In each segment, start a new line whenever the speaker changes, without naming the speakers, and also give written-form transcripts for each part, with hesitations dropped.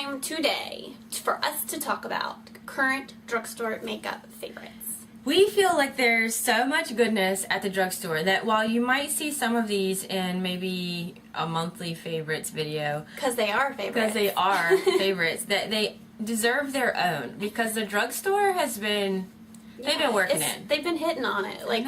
time today for us to talk about current drugstore makeup favorites.
We feel like there's so much goodness at the drugstore that while you might see some of these in maybe a monthly favorites video,
because they are favorites,
that they deserve their own, because the drugstore has been, they've been working it.
They've been hitting on it, like,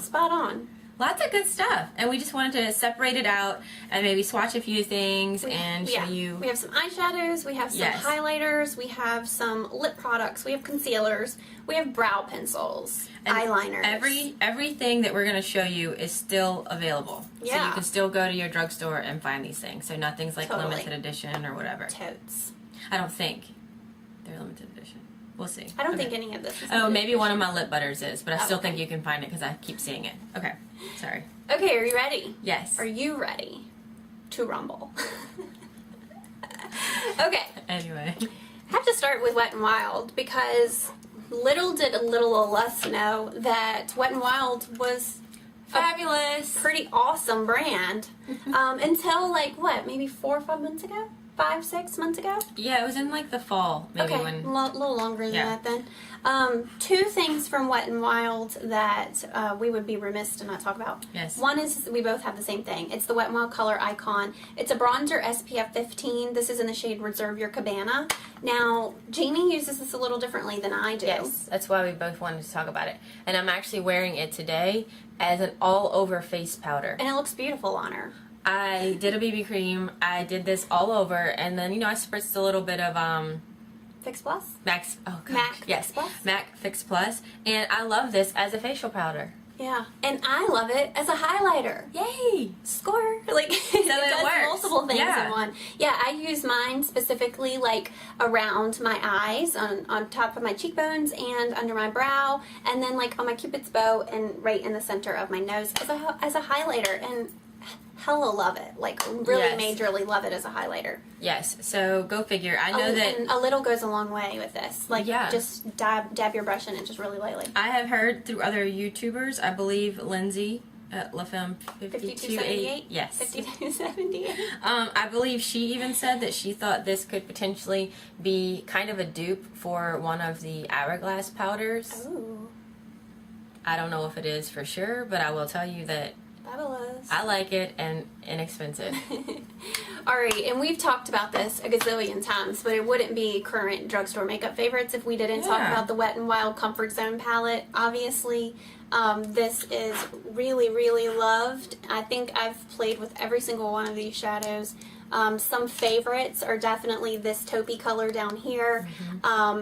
spot on.
Lots of good stuff, and we just wanted to separate it out and maybe swatch a few things and show you.
We have some eyeshadows, we have some highlighters, we have some lip products, we have concealers, we have brow pencils, and eyeliners.
Everything that we're going to show you is still available.
Yeah.
So you can still go to your drugstore and find these things. So nothing's like limited edition or whatever.
Totes.
I don't think they're limited edition. We'll see.
I don't think any of this is
maybe one of my lip butters is, but I still think you can find it because I keep seeing it. Okay. Sorry.
Okay, are you ready?
Yes.
Are you ready to rumble? Okay.
Anyway.
I have to start with Wet n Wild because little did a little of us know that Wet n Wild was
fabulous,
pretty awesome brand until like maybe 4 or 5 months ago? 5, 6 months ago?
Yeah, it was in like the fall, maybe.
Okay, a little longer than that then. 2 things from Wet n Wild that we would be remiss to not talk about.
Yes.
One is we both have the same thing. It's the Wet n Wild Color Icon. It's a bronzer SPF 15. This is in the shade Reserve Your Cabana. Now, Jamie uses this a little differently than I do.
Yes, that's why we both wanted to talk about it. And I'm actually wearing it today as an all-over face powder.
And it looks beautiful on her.
I did a BB cream. I did this all over, and then I spritzed a little bit of
Fix Plus.
Mac
Fix Plus.
Mac Fix Plus, and I love this as a facial powder.
Yeah, and I love it as a highlighter.
Yay!
Score! Like it does
works.
multiple things in one. Yeah, I use mine specifically like around my eyes, on top of my cheekbones and under my brow, and then like on my cupid's bow and right in the center of my nose as a highlighter. And hella love it. Like, really majorly love it as a highlighter.
Yes, so go figure. I know that...
And a little goes a long way with this. Like, just dab your brush in it just really lightly.
I have heard through other YouTubers, I believe Lindsay at La Femme
5278?
Yes.
5278.
I believe she even said that she thought this could potentially be kind of a dupe for one of the Hourglass powders.
Ooh.
I don't know if it is for sure, but I will tell you that
fabulous.
I like it and inexpensive.
Alright, and we've talked about this a gazillion times, but it wouldn't be current drugstore makeup favorites if we didn't talk about the Wet n Wild Comfort Zone palette. Obviously, this is really, really loved. I think I've played with every single one of these shadows. Some favorites are definitely this taupey color down here,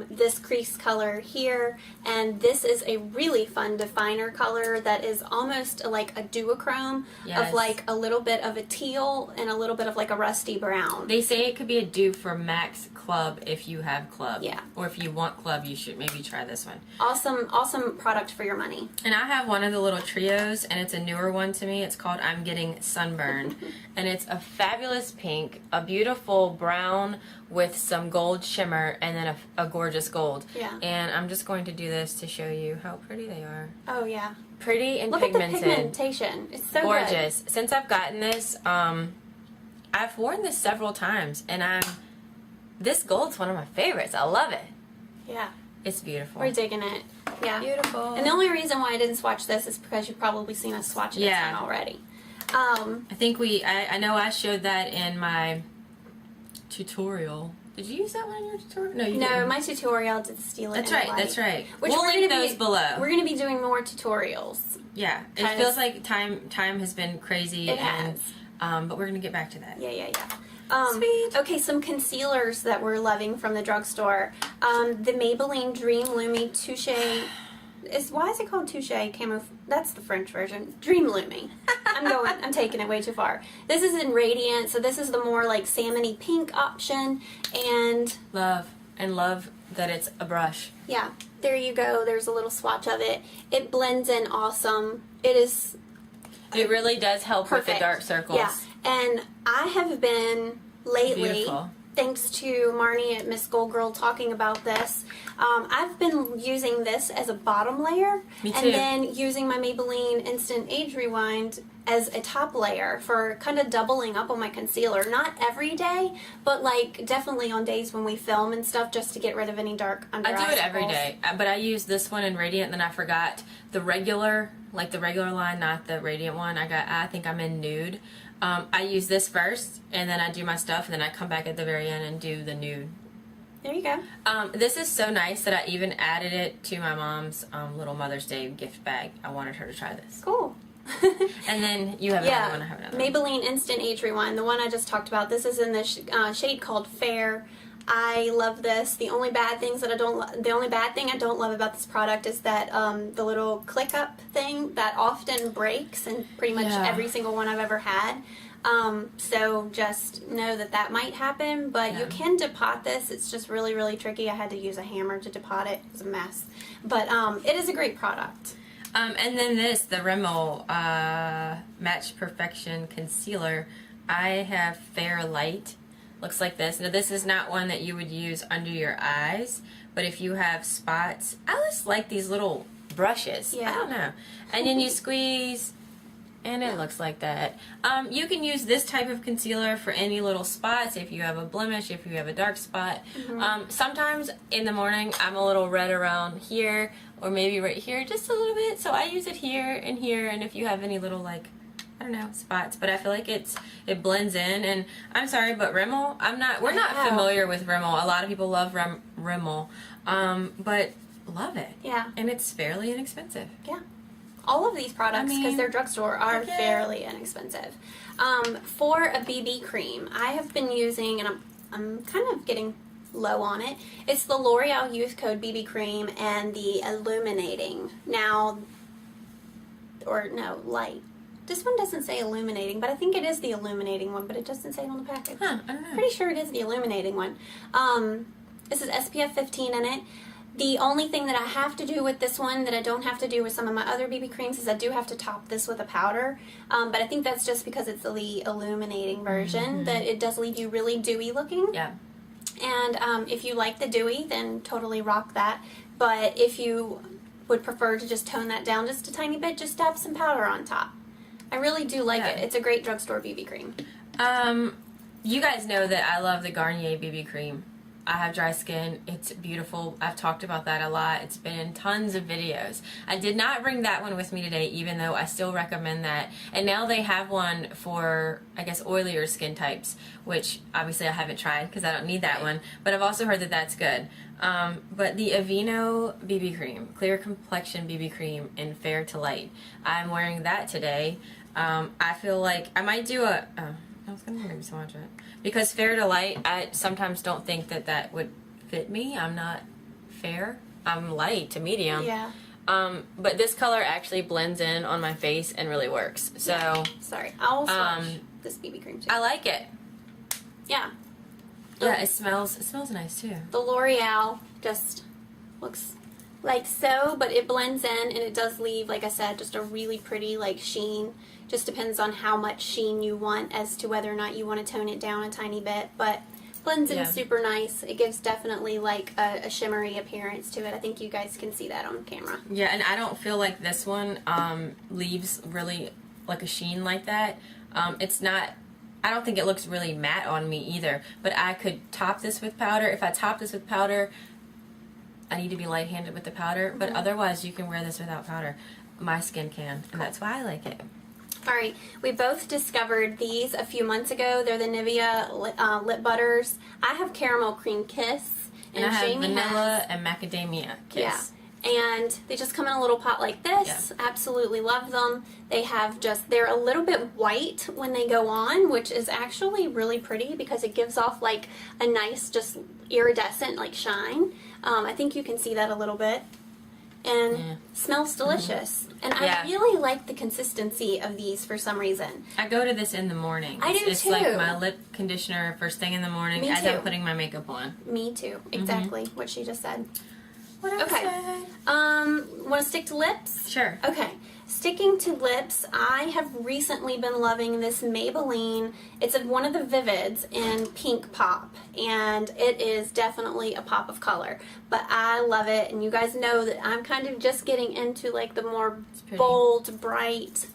this crease color here, and this is a really fun definer color that is almost like a duochrome of like a little bit of a teal and a little bit of like a rusty brown.
They say it could be a dupe for Max Club if you have Club.
Yeah.
Or if you want Club, you should maybe try this one.
Awesome product for your money.
And I have one of the little trios, and it's a newer one to me. It's called I'm Getting Sunburned, and it's a fabulous pink, a beautiful brown with some gold shimmer, and then a gorgeous gold.
Yeah.
And I'm just going to do this to show you how pretty they are.
Oh yeah.
Pretty and
Look
pigmented.
Look at the pigmentation. It's so
gorgeous.
Good.
Since I've gotten this, I've worn this several times, and this gold's one of my favorites. I love it.
Yeah.
It's beautiful.
We're digging it. Yeah.
Beautiful.
And the only reason why I didn't swatch this is because you've probably seen us swatch it already.
I think I know I showed that in my tutorial. Did you use that one in your tutorial? No, you didn't.
No, my tutorial did Steal It.
That's right, that's right.
Which
we'll link those below.
We're going to be doing more tutorials.
Yeah, it feels like time has been crazy.
It has.
But we're going to get back to that.
Yeah.
Sweet.
Okay, some concealers that we're loving from the drugstore. The Maybelline Dream Lumi Touche. Why is it called Touche Camo? That's the French version. Dream Lumi. I'm taking it way too far. This is in Radiant, so this is the more like salmony pink option. And
love that it's a brush.
Yeah, there you go. There's a little swatch of it. It blends in awesome. It
really does help with the dark circles.
Yeah, and I have been lately, thanks to Marnie at Miss Gold Girl talking about this, I've been using this as a bottom layer.
Me too.
And then using my Maybelline Instant Age Rewind as a top layer for kind of doubling up on my concealer. Not every day, but like definitely on days when we film and stuff, just to get rid of any dark under eye
I do it every
circles.
day, but I use this one in Radiant, then I forgot the regular, like the regular line, not the Radiant one. I think I'm in Nude. I use this first, and then I do my stuff, and then I come back at the very end and do the Nude.
There you go.
This is so nice that I even added it to my mom's little Mother's Day gift bag. I wanted her to try this.
Cool.
And then you have another one. I have another one.
Maybelline Instant Age Rewind, the one I just talked about. This is in the shade called Fair. I love this. The only bad thing I don't love about this product is that the little click up thing that often breaks in pretty much every single one I've ever had. So just know that might happen, but you can depot this. It's just really, really tricky. I had to use a hammer to depot it. It was a mess. But it is a great product.
And then the Rimmel Match Perfection Concealer. I have Fair Light. Looks like this. Now this is not one that you would use under your eyes, but if you have spots, I just like these little brushes.
Yeah.
I don't know. And then you squeeze, and it looks like that. You can use this type of concealer for any little spots, if you have a blemish, if you have a dark spot. Sometimes in the morning I'm a little red around here, or maybe right here just a little bit, so I use it here, and if you have any little, like, I don't know, spots, but I feel like it blends in. And I'm sorry, but Rimmel, we're not familiar with Rimmel. A lot of people love Rimmel, but love it.
Yeah.
And it's fairly inexpensive.
Yeah. All of these products, because they're drugstore, are fairly inexpensive. For a BB cream, I have been using, and I'm kind of getting low on it. It's the L'Oreal Youth Code BB cream and the Illuminating. Light. This one doesn't say illuminating, but I think it is the illuminating one, but it doesn't say it on the package.
Huh, I don't know.
Pretty sure it is the illuminating one. This is SPF 15 in it. The only thing that I have to do with this one that I don't have to do with some of my other BB creams is I do have to top this with a powder. But I think that's just because it's the illuminating version that it does leave you really dewy looking.
Yeah.
And if you like the dewy, then totally rock that. But if you would prefer to just tone that down just a tiny bit, just dab some powder on top. I really do like it. It's a great drugstore BB cream.
You guys know that I love the Garnier BB cream. I have dry skin. It's beautiful. I've talked about that a lot. It's been in tons of videos. I did not bring that one with me today, even though I still recommend that. And now they have one for, I guess, oilier skin types, which obviously I haven't tried because I don't need that one. But I've also heard that that's good. But the Aveeno BB cream, Clear Complexion BB cream in Fair to Light. I'm wearing that today. I feel like I might do I was going to maybe swatch it. Because Fair to Light, I sometimes don't think that would fit me. I'm not fair. I'm light to medium.
Yeah.
But this color actually blends in on my face and really works. So
sorry, I'll swatch this BB cream too.
I like it.
Yeah.
Yeah, it smells nice too.
The L'Oreal just looks like so, but it blends in and it does leave, like I said, just a really pretty like sheen. Just depends on how much sheen you want as to whether or not you want to tone it down a tiny bit, but blends in super nice. It gives definitely like a shimmery appearance to it. I think you guys can see that on camera.
Yeah, and I don't feel like this one leaves really like a sheen like that. It's not, I don't think it looks really matte on me either, but I could top this with powder. If I top this with powder, I need to be light-handed with the powder, but otherwise you can wear this without powder. My skin can, and that's why I like it.
Alright, we both discovered these a few months ago. They're the Nivea lip butters. I have Caramel Cream Kiss.
And I have Vanilla and Macadamia Kiss.
Yeah. And they just come in a little pot like this. Yeah. Absolutely love them. They're a little bit white when they go on, which is actually really pretty because it gives off like a nice, just iridescent like shine. I think you can see that a little bit. And smells delicious. And I really like the consistency of these for some reason.
I go to this in the morning.
I do too.
It's like my lip conditioner first thing in the morning as I'm putting my makeup on.
Me too. Exactly what she just said.
What else?
Okay. Want to stick to lips?
Sure.
Okay. Sticking to lips, I have recently been loving this Maybelline. It's one of the Vivids in Pink Pop, and it is definitely a pop of color. But I love it, and you guys know that I'm kind of just getting into like the more bold, bright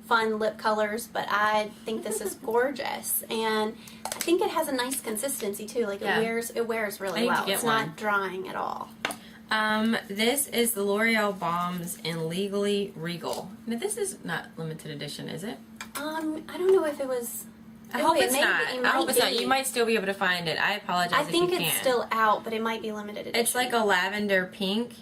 fun lip colors, but I think this is gorgeous. And I think it has a nice consistency too. Like it wears really well. It's not drying at all.
This is the L'Oreal Balms in Legally Regal. Now this is not limited edition, is it?
I don't know if it was.
I hope it's not. I hope it's not. You might still be able to find it. I apologize if you can't.
I think it's still out, but it might be limited edition.
It's like a lavender pink.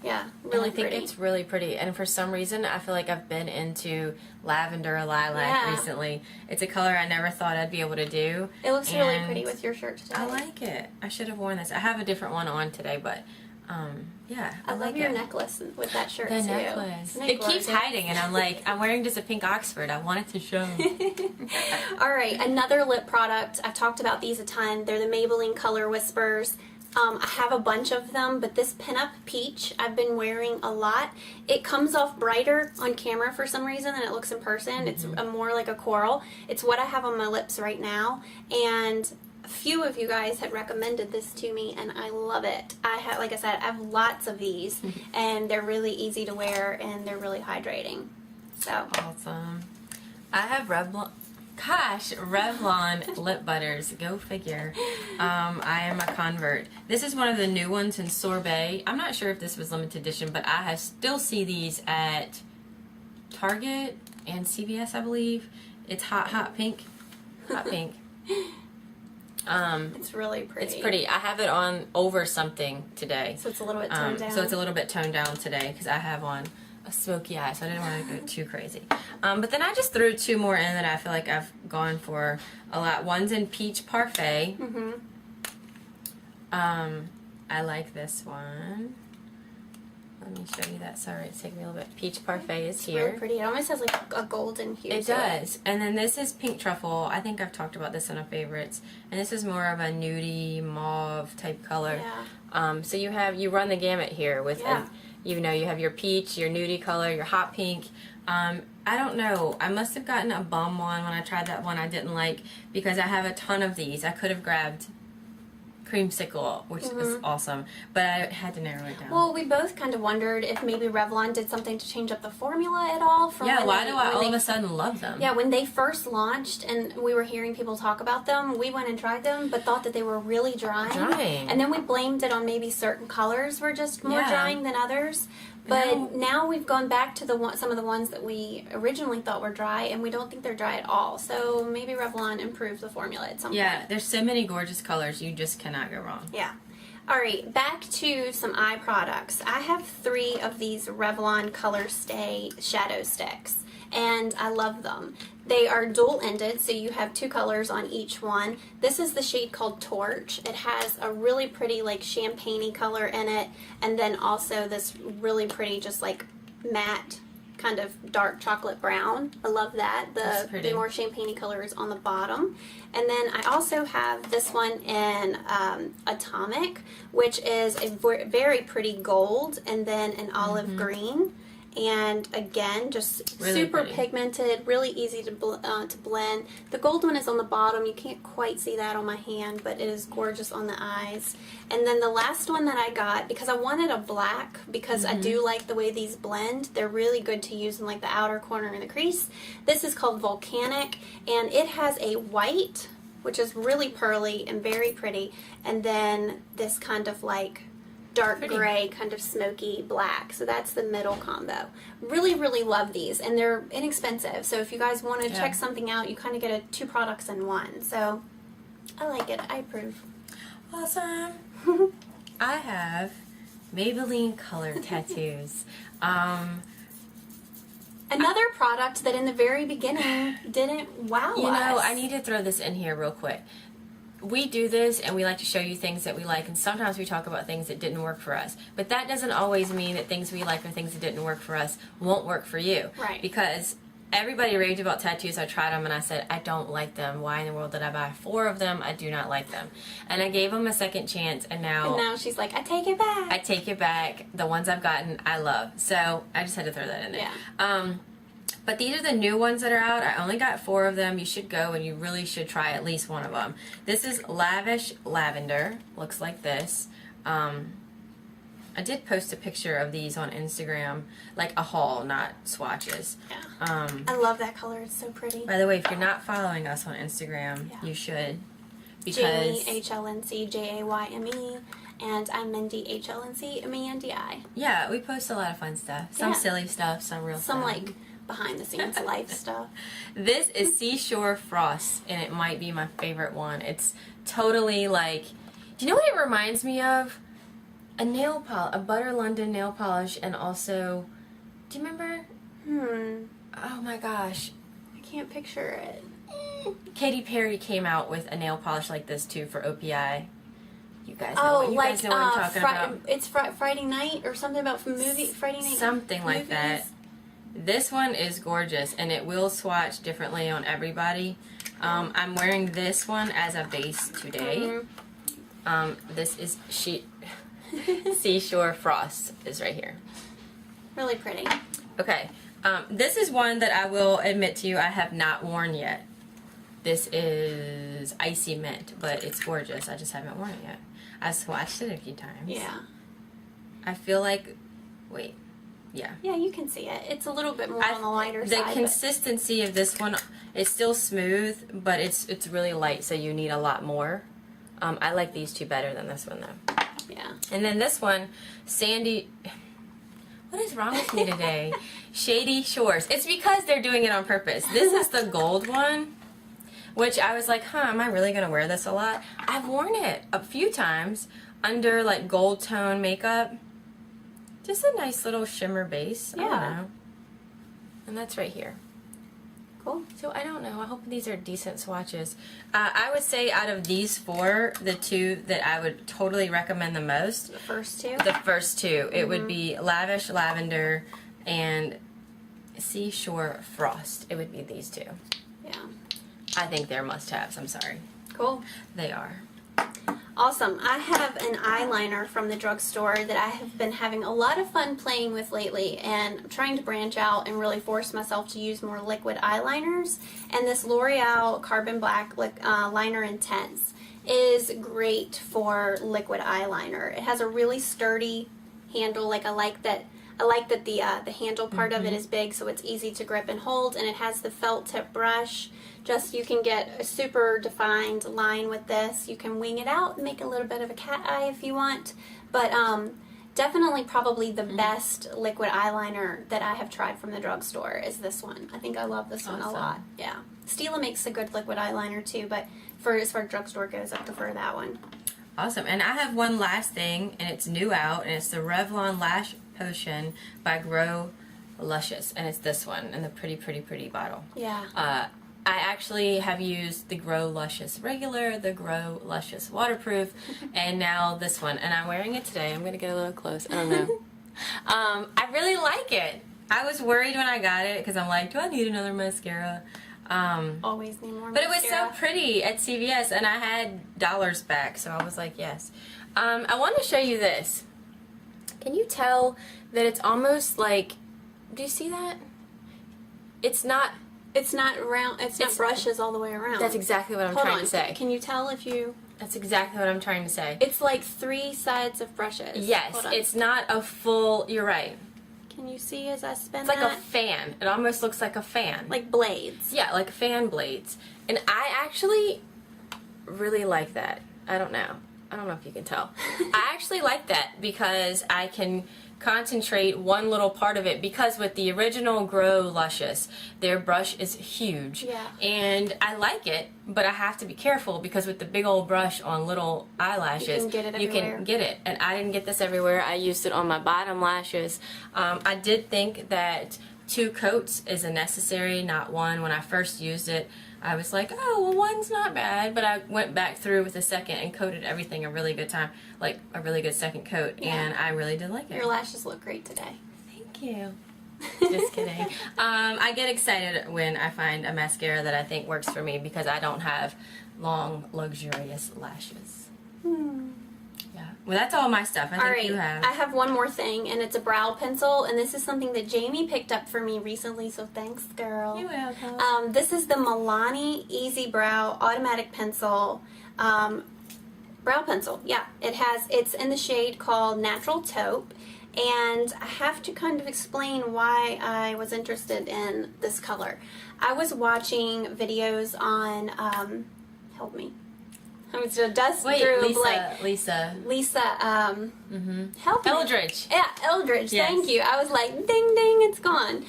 Yeah, really
pretty. I think it's really pretty. And for some reason, I feel like I've been into lavender lilac recently. It's a color I never thought I'd be able to do.
It looks really pretty with your shirt today.
I like it. I should have worn this. I have a different one on today, but yeah.
I love your necklace with that shirt
too.
The
necklace. It keeps hiding, and I'm like, I'm wearing just a pink Oxford. I want it to show.
All right, another lip product. I've talked about these a ton. They're the Maybelline Color Whispers. I have a bunch of them, but this Pinup Peach I've been wearing a lot. It comes off brighter on camera for some reason than it looks in person. It's more like a coral. It's what I have on my lips right now, and a few of you guys had recommended this to me, and I love it. Like I said, I have lots of these, and they're really easy to wear, and they're really hydrating. So
awesome. I have Revlon lip butters. Go figure. I am a convert. This is one of the new ones in Sorbet. I'm not sure if this was limited edition, but I still see these at Target and CVS, I believe. It's hot pink. Hot pink.
It's really pretty.
It's pretty. I have it on over something today.
So it's a little bit toned down.
So it's a little bit toned down today because I have on a smoky eye, so I didn't want to go too crazy. But then I just threw two more in that I feel like I've gone for a lot. One's in Peach Parfait. I like this one. Let me show you that. Sorry, it's taking me a little bit. Peach Parfait is here.
It's really pretty. It almost has like a golden hue.
It does. And then this is Pink Truffle. I think I've talked about this in our favorites. And this is more of a nudie mauve type color.
Yeah.
So you run the gamut here with you have your peach, your nudie color, your hot pink. I don't know. I must have gotten a bum one when I tried that one I didn't like because I have a ton of these. I could have grabbed Creamsicle, which is awesome, but I had to narrow it down.
Well, we both kind of wondered if maybe Revlon did something to change up the formula at all.
Why do I all of a sudden love them?
Yeah, when they first launched and we were hearing people talk about them, we went and tried them, but thought that they were really drying. And then we blamed it on maybe certain colors were just more drying than others. But now we've gone back to some of the ones that we originally thought were dry, and we don't think they're dry at all. So maybe Revlon improved the formula at some point.
Yeah, there's so many gorgeous colors. You just cannot go wrong.
Yeah. All right, back to some eye products. I have 3 of these Revlon ColorStay shadow sticks, and I love them. They are dual-ended, so you have 2 colors on each one. This is the shade called Torch. It has a really pretty like champagne-y color in it, and then also this really pretty just like matte kind of dark chocolate brown. I love that. The more champagne-y color is on the bottom. And then I also have this one in Atomic, which is a very pretty gold and then an olive green. And again, just really super pretty. Pigmented, really easy to blend. The gold one is on the bottom. You can't quite see that on my hand, but it is gorgeous on the eyes. And then the last one that I got, because I wanted a black, because I do like the way these blend. They're really good to use in like the outer corner and the crease. This is called Volcanic, and it has a white, which is really pearly and very pretty, and then this kind of like dark gray, kind of smoky black. So that's the middle combo. Really, really love these, and they're inexpensive. So if you guys want to check something out, you kind of get 2 products in one. So I like it. I approve.
Awesome. I have Maybelline Color Tattoos.
Another product that in the very beginning didn't wow us.
You know, I need to throw this in here real quick. We do this and we like to show you things that we like, and sometimes we talk about things that didn't work for us. But that doesn't always mean that things we like or things that didn't work for us won't work for you.
Right.
Because everybody raved about tattoos. I tried them and I said, I don't like them. Why in the world did I buy 4 of them? I do not like them. And I gave them a second chance, and now
she's like, I take it back.
I take it back. The ones I've gotten, I love. So I just had to throw that in there.
Yeah.
But these are the new ones that are out. I only got 4 of them. You should go and you really should try at least one of them. This is Lavish Lavender. Looks like this. I did post a picture of these on Instagram, like a haul, not swatches.
Yeah. I love that color. It's so pretty.
By the way, if you're not following us on Instagram, you should. Because
Jamie, HLNC, JAYME, and I'm Mindy, HLNC, MENDI.
Yeah, we post a lot of fun stuff. Some silly stuff, some real stuff.
Some like behind the scenes life stuff.
This is Seashore Frost, and it might be my favorite one. It's totally like, do you know what it reminds me of? A nail polish, a Butter London nail polish, and also, do you remember? Oh my gosh.
I can't picture it.
Katy Perry came out with a nail polish like this too for OPI. You guys know, guys know what I'm talking about.
It's Friday night or something about movie Friday night.
Something like that. This one is gorgeous, and it will swatch differently on everybody. I'm wearing this one as a base today. This is Seashore Frost is right here.
Really pretty.
Okay. This is one that I will admit to you I have not worn yet. This is Icy Mint, but it's gorgeous. I just haven't worn it yet. I swatched it a few times.
Yeah.
I feel like, wait, yeah.
Yeah, you can see it. It's a little bit more on the lighter side.
The consistency of this one is still smooth, but it's really light, so you need a lot more. I like these two better than this one, though.
Yeah.
And then this one, Sandy... What is wrong with me today? Shady Shores. It's because they're doing it on purpose. This is the gold one, which I was like, am I really going to wear this a lot? I've worn it a few times under like gold tone makeup. Just a nice little shimmer base.
Yeah.
I don't know. And that's right here.
Cool.
So I don't know. I hope these are decent swatches. I would say out of these four, the two that I would totally recommend the most.
The first two?
The first two. It would be Lavish, Lavender, and Seashore Frost. It would be these two.
Yeah.
I think they're must-haves. I'm sorry.
Cool.
They are.
Awesome. I have an eyeliner from the drugstore that I have been having a lot of fun playing with lately, and I'm trying to branch out and really force myself to use more liquid eyeliners. And this L'Oreal Carbon Black Liner Intense is great for liquid eyeliner. It has a really sturdy handle. Like I like that the handle part of it is big, so it's easy to grip and hold, and it has the felt tip brush. Just you can get a super defined line with this. You can wing it out and make a little bit of a cat eye if you want. But definitely probably the best liquid eyeliner that I have tried from the drugstore is this one. I think I love this one a lot. Yeah. Stila makes a good liquid eyeliner too, but as far as drugstore goes, I prefer that one.
Awesome. And I have one last thing, and it's new out, and it's the Revlon Lash Potion by Grow Luscious, and it's this one in the pretty bottle.
Yeah.
I actually have used the Grow Luscious Regular, the Grow Luscious Waterproof, and now this one. And I'm wearing it today. I'm going to get a little close. I don't know. I really like it. I was worried when I got it because I'm like, do I need another mascara?
Always need more mascara.
But it was so pretty at CVS, and I had dollars back, so I was like, yes. I want to show you this. Can you tell that it's almost like, do you see that? It's not
round. It's not brushes all the way around.
That's exactly what I'm trying to say.
Can you tell if you...
That's exactly what I'm trying to say.
It's like 3 sides of brushes.
Yes, it's not a full... You're right.
Can you see as I spin
It's like a fan. It almost looks like a fan.
Like blades.
Yeah, like fan blades. And I actually really like that. I don't know if you can tell. I actually like that because I can concentrate one little part of it, because with the original Grow Luscious, their brush is huge.
Yeah.
And I like it, but I have to be careful because with the big old brush on little eyelashes,
you can
get it. And I didn't get this everywhere. I used it on my bottom lashes. I did think that 2 coats is a necessary, not 1. When I first used it, I was like, oh, well, 1's not bad, but I went back through with a second and coated everything a really good time, like a really good second coat, and I really did like it.
Your lashes look great today.
Thank you. Just kidding. I get excited when I find a mascara that I think works for me because I don't have long, luxurious lashes. Yeah. Well, that's all my stuff. I think you have.
I have one more thing, and it's a brow pencil, and this is something that Jamie picked up for me recently, so thanks, girl.
You're welcome.
This is the Milani Easy Brow Automatic Pencil. Brow pencil, yeah. It's in the shade called Natural Taupe, and I have to kind of explain why I was interested in this color. I was watching videos on, help me. I'm just dust through Lisa, help me.
Eldridge.
Yeah, Eldridge. Yes. Thank you. I was like, ding, ding, it's gone.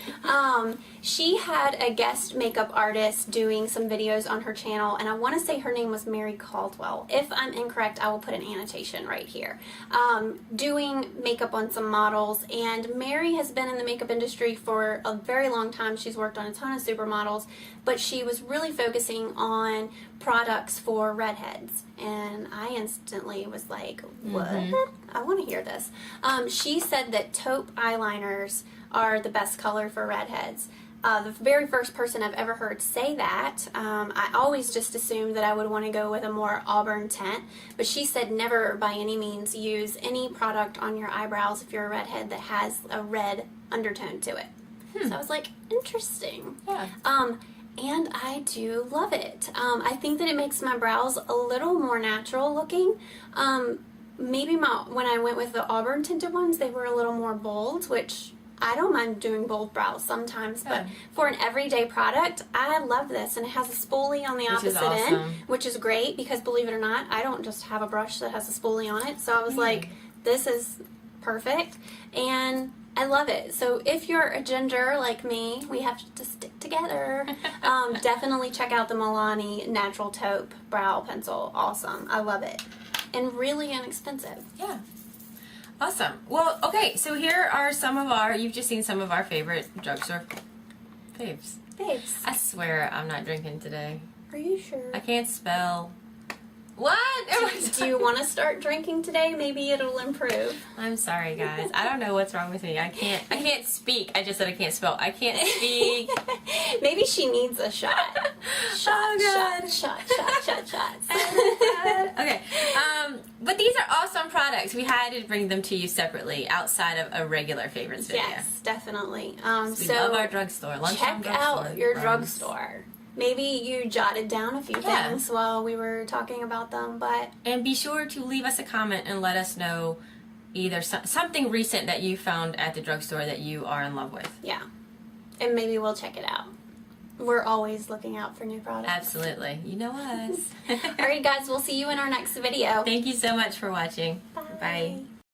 She had a guest makeup artist doing some videos on her channel, and I want to say her name was Mary Caldwell. If I'm incorrect, I will put an annotation right here. Doing makeup on some models, and Mary has been in the makeup industry for a very long time. She's worked on a ton of supermodels, but she was really focusing on products for redheads, and I instantly was like, what? I want to hear this. She said that taupe eyeliners are the best color for redheads. The very first person I've ever heard say that. I always just assumed that I would want to go with a more auburn tint, but she said never by any means use any product on your eyebrows if you're a redhead that has a red undertone to it. So I was like, interesting.
Yeah.
And I do love it. I think that it makes my brows a little more natural looking. Maybe when I went with the auburn tinted ones, they were a little more bold, which I don't mind doing bold brows sometimes, but for an everyday product, I love this. And it has a spoolie on the opposite end, which is great because, believe it or not, I don't just have a brush that has a spoolie on it. So I was like, this is perfect. And I love it. So if you're a ginger like me, we have to stick together. Definitely check out the Milani Natural Taupe Brow Pencil. Awesome. I love it. And really inexpensive.
Yeah. Awesome. Well, okay, so here are some of you've just seen some of our favorite drugstore faves. I swear I'm not drinking today.
Are you sure?
I can't spell. What?
Do you want to start drinking today? Maybe it'll improve.
I'm sorry, guys. I don't know what's wrong with me. I can't speak. I just said I can't spell. I can't speak.
Maybe she needs a shot. Shots.
Okay. But these are awesome products. We had to bring them to you separately outside of a regular favorites video.
Yes, definitely.
So we love our drugstore.
Check out your drugstore. Maybe you jotted down a few things while we were talking about them,
and be sure to leave us a comment and let us know either something recent that you found at the drugstore that you are in love with.
Yeah, and maybe we'll check it out. We're always looking out for new products.
Absolutely. You know us.
All right, guys, we'll see you in our next video.
Thank you so much for watching.
Bye.
Bye.